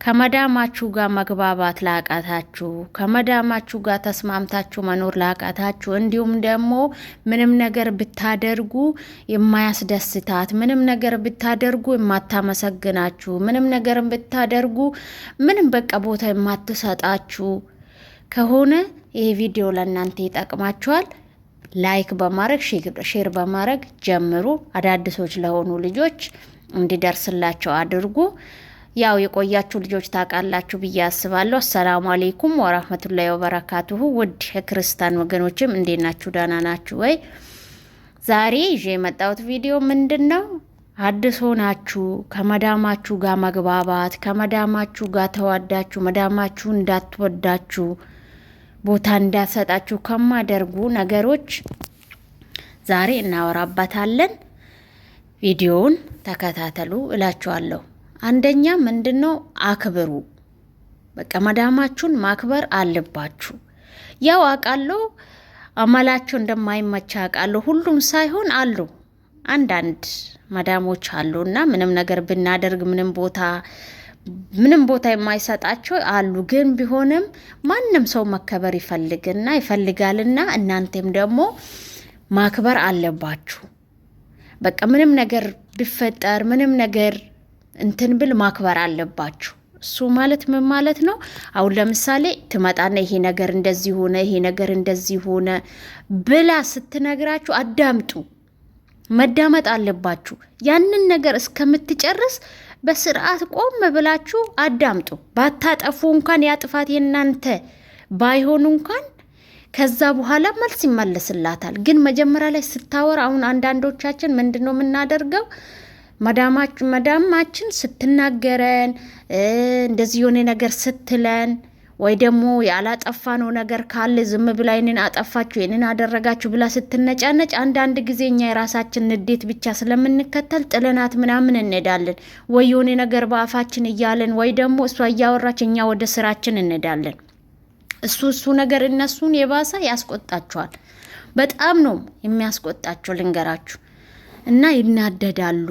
ከመዳማችሁ ጋር መግባባት ላቃታችሁ፣ ከመዳማችሁ ጋር ተስማምታችሁ መኖር ላቃታችሁ፣ እንዲሁም ደግሞ ምንም ነገር ብታደርጉ የማያስደስታት፣ ምንም ነገር ብታደርጉ የማታመሰግናችሁ፣ ምንም ነገር ብታደርጉ ምንም በቃ ቦታ የማትሰጣችሁ ከሆነ ይህ ቪዲዮ ለእናንተ ይጠቅማችኋል። ላይክ በማድረግ ሼር በማድረግ ጀምሩ። አዳዲሶች ለሆኑ ልጆች እንዲደርስላቸው አድርጉ። ያው የቆያችሁ ልጆች ታውቃላችሁ ብዬ አስባለሁ። አሰላሙ አለይኩም ወራህመቱላሂ ወበረካቱሁ። ውድ የክርስቲያን ወገኖችም እንዴት ናችሁ? ደህና ናችሁ ወይ? ዛሬ ይዤ የመጣሁት ቪዲዮ ምንድነው? አዲስ ሆናችሁ ከመዳማችሁ ጋር መግባባት፣ ከመዳማችሁ ጋር ተዋዳችሁ መዳማችሁ እንዳትወዳችሁ ቦታ እንዳሰጣችሁ ከማደርጉ ነገሮች ዛሬ እናወራባታለን። ቪዲዮውን ተከታተሉ እላችኋለሁ። አንደኛ ምንድነው? አክብሩ። በቃ መዳማችሁን ማክበር አለባችሁ። ያው አውቃለሁ አመላችሁ እንደማይመቻ አውቃለሁ። ሁሉም ሳይሆን አሉ አንዳንድ መዳሞች አሉና ምንም ነገር ብናደርግ ምንም ቦታ የማይሰጣቸው አሉ። ግን ቢሆንም ማንም ሰው መከበር ይፈልጋልና እናንተም ደግሞ ማክበር አለባችሁ። በቃ ምንም ነገር ቢፈጠር ምንም ነገር እንትን ብል ማክበር አለባችሁ። እሱ ማለት ምን ማለት ነው? አሁን ለምሳሌ ትመጣና ይሄ ነገር እንደዚህ ሆነ፣ ይሄ ነገር እንደዚህ ሆነ ብላ ስትነግራችሁ አዳምጡ። መዳመጥ አለባችሁ። ያንን ነገር እስከምትጨርስ በስርዓት ቆም ብላችሁ አዳምጡ። ባታጠፉ እንኳን ያጥፋት የናንተ ባይሆኑ እንኳን ከዛ በኋላ መልስ ይመለስላታል። ግን መጀመሪያ ላይ ስታወራ አሁን አንዳንዶቻችን ምንድነው የምናደርገው? መዳማችን ስትናገረን እንደዚህ የሆነ ነገር ስትለን ወይ ደግሞ ያላጠፋነው ነገር ካለ ዝም ብላ ይሄንን አጠፋችሁ ይሄንን አደረጋችሁ ብላ ስትነጫነጭ አንዳንድ ጊዜ እኛ የራሳችን ንዴት ብቻ ስለምንከተል ጥለናት ምናምን እንሄዳለን። ወይ የሆነ ነገር በአፋችን እያለን ወይ ደግሞ እሷ እያወራች እኛ ወደ ስራችን እንሄዳለን። እሱ ነገር እነሱን የባሰ ያስቆጣቸዋል። በጣም ነው የሚያስቆጣቸው ልንገራችሁ። እና ይናደዳሉ።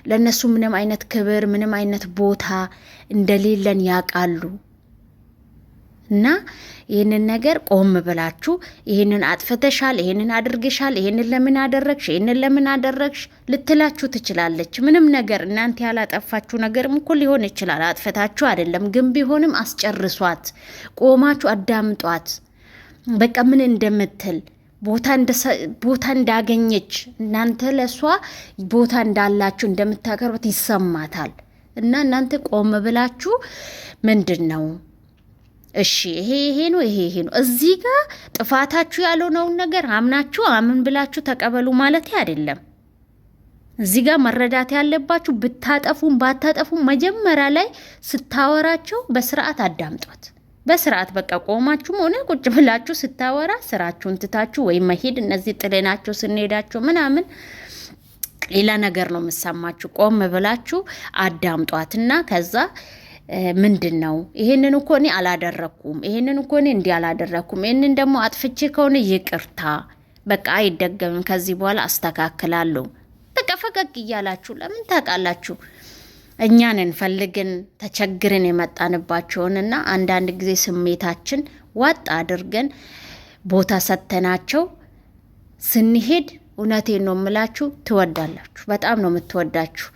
ለነሱ ምንም አይነት ክብር ምንም አይነት ቦታ እንደሌለን ያውቃሉ። እና ይህንን ነገር ቆም ብላችሁ ይህንን አጥፍተሻል፣ ይህንን አድርግሻል፣ ይህንን ለምን አደረግሽ፣ ይህንን ለምን አደረግሽ ልትላችሁ ትችላለች። ምንም ነገር እናንተ ያላጠፋችሁ ነገርም እኮ ሊሆን ይችላል። አጥፍታችሁ አይደለም፣ ግን ቢሆንም አስጨርሷት። ቆማችሁ አዳምጧት። በቃ ምን እንደምትል ቦታ እንዳገኘች እናንተ ለሷ ቦታ እንዳላችሁ እንደምታቀርቡት ይሰማታል። እና እናንተ ቆም ብላችሁ ምንድን ነው እሺ ይሄ ነው እዚህ ጋር ጥፋታችሁ ያልሆነውን ነገር አምናችሁ አምን ብላችሁ ተቀበሉ ማለት አይደለም። እዚህ ጋር መረዳት ያለባችሁ ብታጠፉም ባታጠፉም መጀመሪያ ላይ ስታወራቸው በስርዓት አዳምጧት። በስርዓት በቃ ቆማችሁም ሆነ ቁጭ ብላችሁ ስታወራ ስራችሁን ትታችሁ ወይ መሄድ እነዚህ ጥለናቸው ስንሄዳቸው ምናምን ሌላ ነገር ነው የምሰማችሁ። ቆም ብላችሁ አዳምጧትና ከዛ ምንድን ነው ይሄንን እኮ እኔ አላደረኩም፣ ይሄንን እኮ እኔ እንዲህ አላደረኩም፣ ይሄንን ደግሞ አጥፍቼ ከሆነ ይቅርታ፣ በቃ አይደገምም፣ ከዚህ በኋላ አስተካክላለሁ። በቃ ፈቀቅ እያላችሁ ለምን ታውቃላችሁ እኛንን ፈልገን ተቸግረን የመጣንባቸውንና አንዳንድ ጊዜ ስሜታችን ዋጥ አድርገን ቦታ ሰተናቸው ስንሄድ እውነቴን ነው የምላችሁ ትወዳላችሁ። በጣም ነው የምትወዳችሁ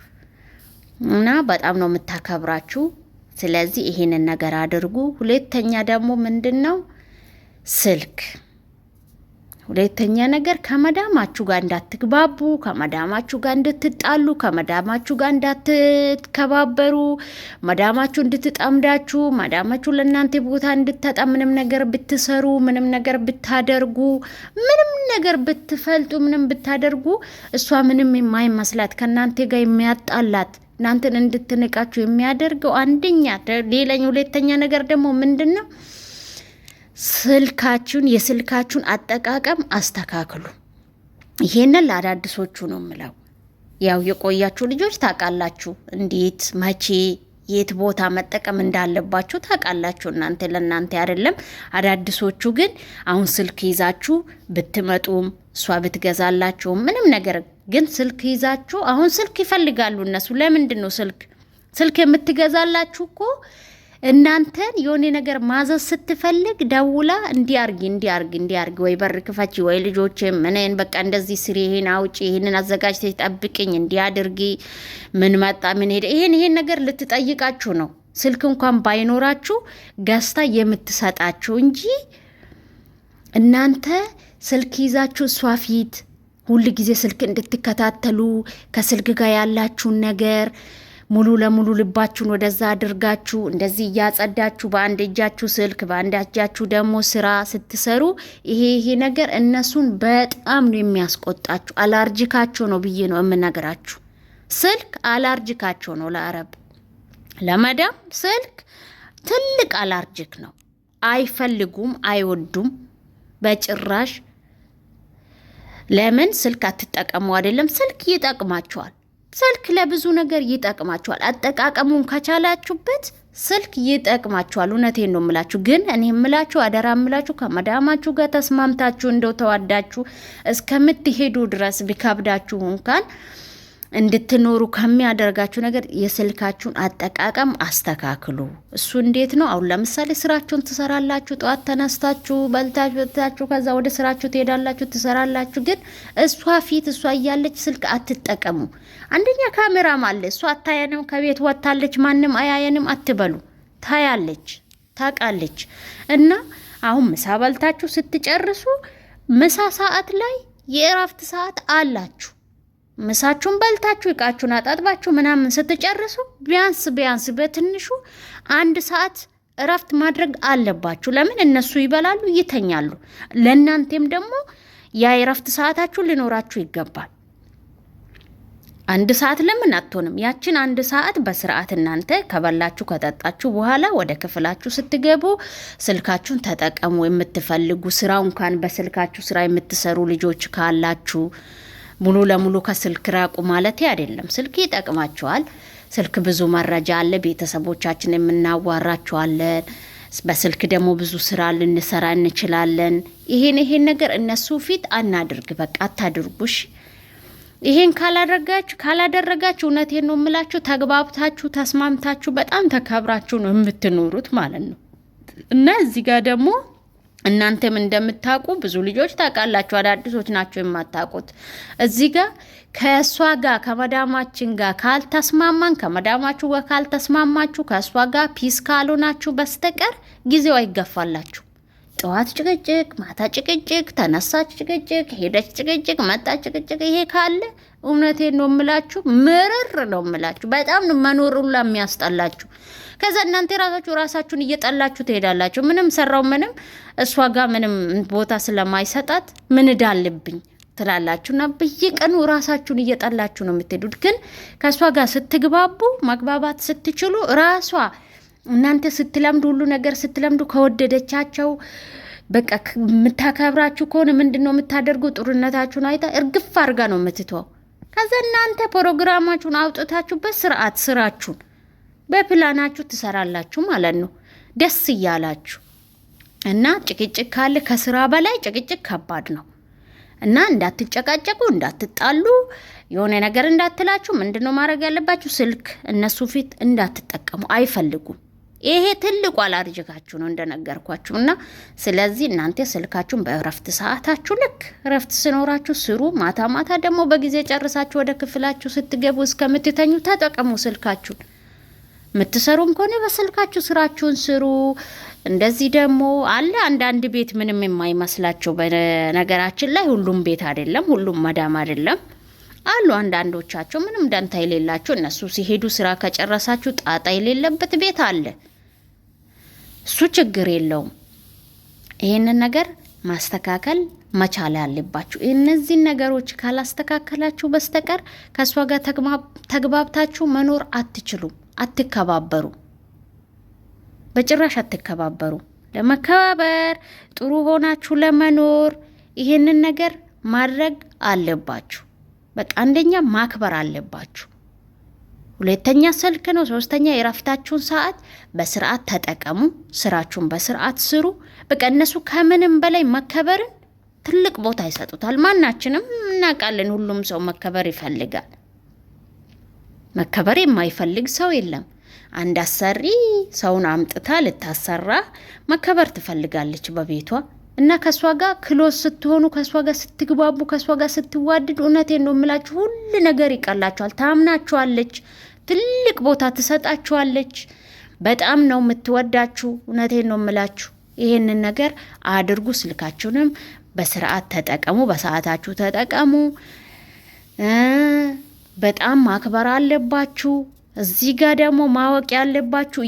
እና በጣም ነው የምታከብራችሁ። ስለዚህ ይሄንን ነገር አድርጉ። ሁለተኛ ደግሞ ምንድነው? ሁለተኛ ነገር ከመዳማችሁ ጋር እንዳትግባቡ፣ ከመዳማችሁ ጋር እንድትጣሉ፣ ከመዳማችሁ ጋር እንዳትከባበሩ፣ መዳማችሁ እንድትጠምዳችሁ፣ መዳማችሁ ለእናንተ ቦታ እንድትጠ ምንም ነገር ብትሰሩ፣ ምንም ነገር ብታደርጉ፣ ምንም ነገር ብትፈልጡ፣ ምንም ብታደርጉ እሷ ምንም የማይመስላት ከእናንተ ጋር የሚያጣላት እናንተን እንድትንቃችሁ የሚያደርገው አንደኛ ሁለተኛ ነገር ደግሞ ምንድነው? የስልካችሁን አጠቃቀም አስተካክሉ። ይሄንን ለአዳዲሶቹ ነው የምለው። ያው የቆያችሁ ልጆች ታውቃላችሁ እንዴት መቼ የት ቦታ መጠቀም እንዳለባችሁ ታውቃላችሁ። ለእናንተ አይደለም። አዳዲሶቹ ግን አሁን ስልክ ይዛችሁ ብትመጡም እሷ ብትገዛላችሁ ምንም ነገር ግን ስልክ ይዛችሁ አሁን ስልክ ይፈልጋሉ እነሱ። ለምንድን ነው ስልክ ስልክ የምትገዛላችሁ እኮ እናንተን የሆነ ነገር ማዘዝ ስትፈልግ ደውላ እንዲያርግ ወይ በር ክፈቺ ወይ ልጆች ምንን በቃ እንደዚህ ስሪ፣ ይሄን አውጪ፣ ይሄንን አዘጋጅተሽ ጠብቅኝ፣ እንዲያድርጊ፣ ምን መጣ ምን ሄደ፣ ይሄን ነገር ልትጠይቃችሁ ነው። ስልክ እንኳን ባይኖራችሁ ገዝታ የምትሰጣችሁ እንጂ እናንተ ስልክ ይዛችሁ እሷ ፊት ሁል ጊዜ ስልክ እንድትከታተሉ ከስልክ ጋር ያላችሁን ነገር ሙሉ ለሙሉ ልባችሁን ወደዛ አድርጋችሁ እንደዚህ እያጸዳችሁ በአንድ እጃችሁ ስልክ በአንድ እጃችሁ ደግሞ ስራ ስትሰሩ ይሄ ነገር እነሱን በጣም ነው የሚያስቆጣችሁ። አላርጂካቸው ነው ብዬ ነው የምነግራችሁ። ስልክ አላርጂካቸው ነው። ለአረብ ለመዳም ስልክ ትልቅ አላርጂክ ነው። አይፈልጉም፣ አይወዱም በጭራሽ። ለምን ስልክ አትጠቀሙ አይደለም? ስልክ ይጠቅማቸዋል። ስልክ ለብዙ ነገር ይጠቅማቸዋል። አጠቃቀሙን ከቻላችሁበት ስልክ ይጠቅማቸዋል። እውነቴን ነው የምላችሁ። ግን እኔ የምላችሁ አደራ የምላችሁ ከመዳማችሁ ጋር ተስማምታችሁ እንደው ተዋዳችሁ እስከምትሄዱ ድረስ ቢከብዳችሁ እንኳን እንድትኖሩ ከሚያደርጋችሁ ነገር የስልካችሁን አጠቃቀም አስተካክሉ። እሱ እንዴት ነው? አሁን ለምሳሌ ስራችሁን ትሰራላችሁ፣ ጠዋት ተነስታችሁ በልታችሁ ከዛ ወደ ስራችሁ ትሄዳላችሁ፣ ትሰራላችሁ። ግን እሷ ፊት እሷ እያለች ስልክ አትጠቀሙ። አንደኛ ካሜራም አለ፣ እሷ አታየንም፣ ከቤት ወጥታለች፣ ማንም አያየንም አትበሉ። ታያለች፣ ታውቃለች። እና አሁን ምሳ በልታችሁ ስትጨርሱ ምሳ ሰዓት ላይ የእረፍት ሰዓት አላችሁ። ምሳችሁን በልታችሁ እቃችሁን አጣጥባችሁ ምናምን ስትጨርሱ ቢያንስ በትንሹ 1 ሰዓት እረፍት ማድረግ አለባችሁ። ለምን? እነሱ ይበላሉ፣ ይተኛሉ። ለእናንተም ደግሞ ያ የእረፍት ሰዓታችሁ ሊኖራችሁ ይገባል። 1 ሰዓት ለምን አትሆንም? ያችን 1 ሰዓት በስርዓት እናንተ ከበላችሁ ከጠጣችሁ በኋላ ወደ ክፍላችሁ ስትገቡ ስልካችሁን ተጠቀሙ። የምትፈልጉ ስራው እንኳን በስልካችሁ ስራ የምትሰሩ ልጆች ካላችሁ ሙሉ ለሙሉ ከስልክ ራቁ ማለት አይደለም። ስልክ ይጠቅማቸዋል። ስልክ ብዙ መረጃ አለ፣ ቤተሰቦቻችን የምናዋራቸዋለን። በስልክ ደግሞ ብዙ ስራ ልንሰራ እንችላለን። ይሄን ነገር እነሱ ፊት አናድርግ፣ በቃ አታድርጉሽ። ይሄን ካላደረጋችሁ እውነቴን ነው የምላችሁ ተግባብታችሁ ተስማምታችሁ በጣም ተከብራችሁ ነው የምትኖሩት ማለት ነው። እና እዚህ ጋር ደግሞ እናንተም እንደምታውቁ ብዙ ልጆች ታውቃላችሁ፣ አዳዲሶች ናቸው የማታውቁት። እዚህ ጋር ከእሷ ጋር ከመዳማችን ጋር ካልተስማማን፣ ከመዳማችሁ ጋር ካልተስማማችሁ፣ ከእሷ ጋር ፒስ ካልሆናችሁ በስተቀር ጊዜው አይገፋላችሁ። ጠዋት ጭቅጭቅ፣ ማታ ጭቅጭቅ፣ ተነሳች ጭቅጭቅ፣ ሄደች ጭቅጭቅ፣ መጣች ጭቅጭቅ፣ ይሄ ካለ እውነቴን ነው የምላችሁ ምርር ነው የምላችሁ። በጣም ነው መኖር ሁላ የሚያስጠላችሁ። ከዛ እናንተ ራሳችሁን እየጠላችሁ ትሄዳላችሁ። ምንም ሰራው ምንም እሷ ጋር ምንም ቦታ ስለማይሰጣት ምን እዳልብኝ ትላላችሁና በየቀኑ ራሳችሁን እየጠላችሁ ነው የምትሄዱት። ግን ከእሷ ጋር ስትግባቡ መግባባት ስትችሉ ራሷ እናንተ ስትለምዱ ሁሉ ነገር ስትለምዱ ከወደደቻቸው በቃ የምታከብራችሁ ከሆነ ምንድነው የምታደርጉ? ጥሩነታችሁን አይታ እርግፍ አድርጋ ነው የምትተው። ከዛ እናንተ ፕሮግራማችሁን አውጥታችሁ በስርዓት ስራችሁን በፕላናችሁ ትሰራላችሁ ማለት ነው፣ ደስ እያላችሁ። እና ጭቅጭቅ ካለ ከስራ በላይ ጭቅጭቅ ከባድ ነው። እና እንዳትጨቃጨቁ፣ እንዳትጣሉ፣ የሆነ ነገር እንዳትላችሁ ምንድነው ማድረግ ያለባችሁ? ስልክ እነሱ ፊት እንዳትጠቀሙ፣ አይፈልጉም። ይሄ ትልቁ አላርጅካችሁ ነው እንደነገርኳችሁ። እና ስለዚህ እናንተ ስልካችሁን በእረፍት ሰዓታችሁ ልክ እረፍት ስኖራችሁ ስሩ። ማታ ማታ ደግሞ በጊዜ ጨርሳችሁ ወደ ክፍላችሁ ስትገቡ እስከምትተኙ ተጠቀሙ ስልካችሁን። የምትሰሩም ከሆነ በስልካችሁ ስራችሁን ስሩ። እንደዚህ ደግሞ አለ አንዳንድ ቤት ምንም የማይመስላቸው። በነገራችን ላይ ሁሉም ቤት አይደለም፣ ሁሉም መዳም አይደለም። አሉ አንዳንዶቻቸው ምንም ደንታ የሌላቸው፣ እነሱ ሲሄዱ ስራ ከጨረሳችሁ ጣጣ የሌለበት ቤት አለ። እሱ ችግር የለውም። ይሄንን ነገር ማስተካከል መቻል አለባችሁ። እነዚህን ነገሮች ካላስተካከላችሁ በስተቀር ከሷ ጋር ተግባብታችሁ መኖር አትችሉም። አትከባበሩ፣ በጭራሽ አትከባበሩ። ለመከባበር ጥሩ ሆናችሁ ለመኖር ይሄንን ነገር ማድረግ አለባችሁ። በቃ አንደኛ ማክበር አለባችሁ። ሁለተኛ ስልክ ነው። ሶስተኛ የረፍታችሁን ሰዓት በስርዓት ተጠቀሙ። ስራችሁን በስርዓት ስሩ። በቃ እነሱ ከምንም በላይ መከበርን ትልቅ ቦታ ይሰጡታል። ማናችንም እናውቃለን፣ ሁሉም ሰው መከበር ይፈልጋል። መከበር የማይፈልግ ሰው የለም። አንድ አሰሪ ሰውን አምጥታ ልታሰራ መከበር ትፈልጋለች በቤቷ እና ከሷ ጋር ክሎስ ስትሆኑ፣ ከሷ ጋር ስትግባቡ፣ ከሷ ጋር ስትዋድዱ፣ እውነቴን ነው የምላችሁ ሁሉ ነገር ይቀላችኋል። ታምናችኋለች፣ ትልቅ ቦታ ትሰጣችኋለች። በጣም ነው የምትወዳችሁ። እውነቴን ነው የምላችሁ። ይሄንን ነገር አድርጉ። ስልካችሁንም በስርዓት ተጠቀሙ፣ በሰዓታችሁ ተጠቀሙ። በጣም ማክበር አለባችሁ። እዚህ ጋር ደግሞ ማወቅ ያለባችሁ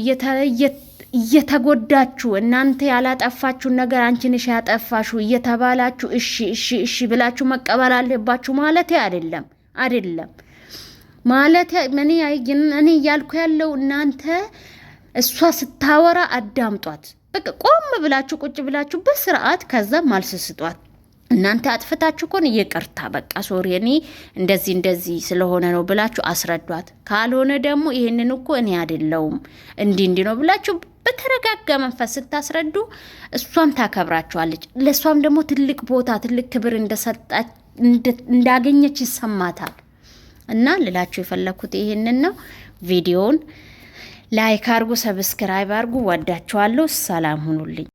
እየተጎዳችሁ እናንተ ያላጠፋችሁን ነገር አንቺ ነሽ ያጠፋችሁ እየተባላችሁ እሺ እሺ እሺ ብላችሁ መቀበል አለባችሁ ማለት አይደለም ማለት እኔ እያልኩ ያለው እናንተ እሷ ስታወራ አዳምጧት። በቃ ቆም ብላችሁ ቁጭ ብላችሁ በስርዓት ከዛ ማልስ ስጧት። እናንተ አጥፍታችሁ ኮን ይቅርታ በቃ ሶሪ እኔ እንደዚህ ስለሆነ ነው ብላችሁ አስረዷት። ካልሆነ ደግሞ ይሄንን እኮ እኔ አይደለሁም እንዲህ ነው ብላችሁ በተረጋጋ መንፈስ ስታስረዱ እሷም ታከብራችኋለች። ለሷም ደግሞ ትልቅ ቦታ ትልቅ ክብር እንዳገኘች ይሰማታል። እና ልላችሁ የፈለኩት ይሄንን ነው። ቪዲዮውን ላይክ አርጉ፣ ሰብስክራይብ አርጉ። ወዳችኋለሁ። ሰላም ሁኑልኝ።